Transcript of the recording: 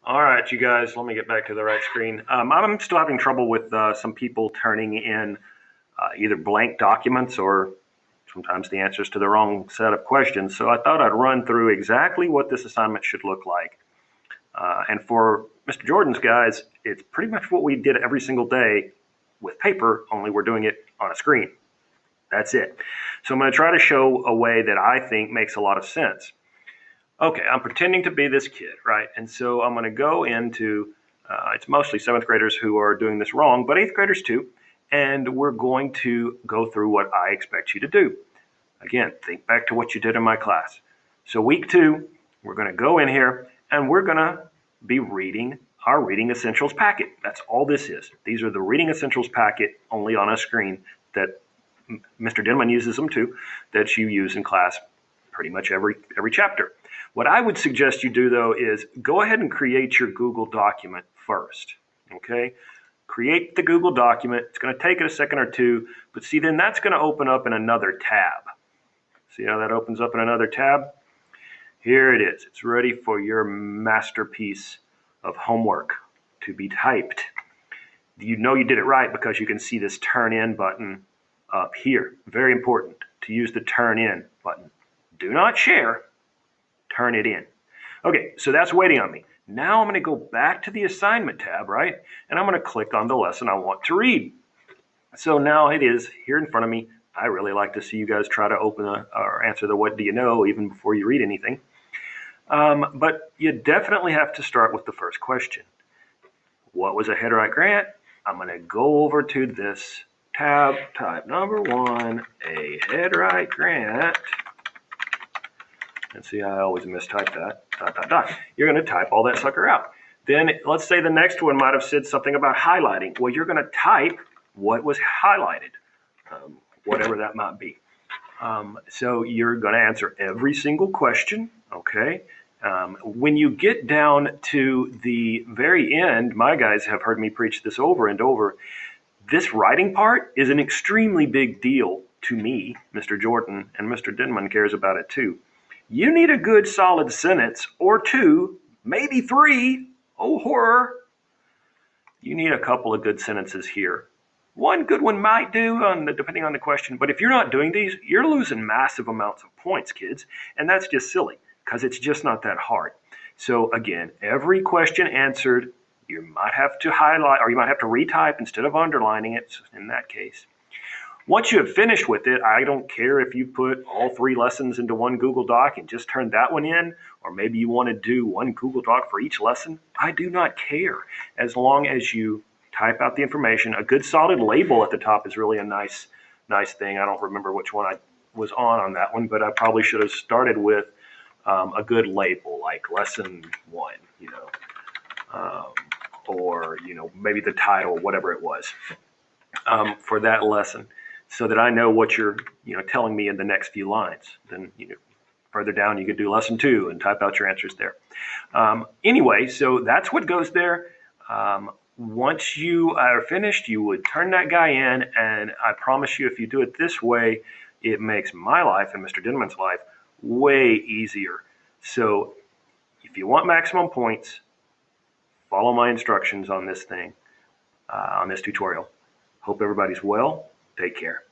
All right, you guys, let me get back to the right screen. I'm still having trouble with some people turning in either blank documents or sometimes the answers to the wrong set of questions. So I thought I'd run through exactly what this assignment should look like. And for Mr. Jordan's guys, it's pretty much what we did every single day with paper, only we're doing it on a screen. That's it. So I'm going to try to show a way that I think makes a lot of sense. Okay, I'm pretending to be this kid, right? And so I'm going to go into, it's mostly seventh graders who are doing this wrong, but eighth graders too. And we're going to go through what I expect you to do. Again, think back to what you did in my class. So week 2, we're going to go in here and we're going to be reading our Reading Essentials packet. That's all this is. These are the Reading Essentials packet only on a screen that Mr. Denman uses them too, that you use in class pretty much every chapter. What I would suggest you do though is go ahead and create your Google document first, okay? Create the Google document. It's going to take it a second or two, but see, then that's going to open up in another tab. See how that opens up in another tab? Here it is. It's ready for your masterpiece of homework to be typed. You know you did it right because you can see this turn in button up here. Very important to use the turn in button. Do not share, turn it in. Okay, so that's waiting on me. Now I'm going to go back to the assignment tab, right? And I'm going to click on the lesson I want to read. So now it is here in front of me. I really like to see you guys try to open or answer the what do you know even before you read anything. But you definitely have to start with the first question. What was a Head-Right grant? I'm going to go over to this tab, type number 1, a Head-Right grant. And see, I always mistype that, ... You're going to type all that sucker out. Then let's say the next one might have said something about highlighting. Well, you're going to type what was highlighted, whatever that might be. So you're going to answer every single question, okay? When you get down to the very end, my guys have heard me preach this over and over. This writing part is an extremely big deal to me, Mr. Jordan, and Mr. Denman cares about it too. You need a good solid sentence or 2, maybe 3. Oh, horror. You need a couple of good sentences here. One good one might do, depending on the question. But if you're not doing these, you're losing massive amounts of points, kids. And that's just silly because it's just not that hard. So again, every question answered, you might have to highlight or you might have to retype instead of underlining it in that case. Once you have finished with it, I don't care if you put all 3 lessons into one Google Doc and just turn that one in, or maybe you want to do one Google Doc for each lesson. I do not care. As long as you type out the information, a good solid label at the top is really a nice thing. I don't remember which one I was on that one, but I probably should have started with a good label like lesson 1, or maybe the title, whatever it was, for that lesson, so that I know what you're telling me in the next few lines. Then further down you could do lesson 2 and type out your answers there. Anyway, so that's what goes there. Once you are finished, you would turn that guy in, and I promise you, if you do it this way, it makes my life and Mr. Denman's life way easier. So if you want maximum points, follow my instructions on this thing, on this tutorial. Hope everybody's well. Take care.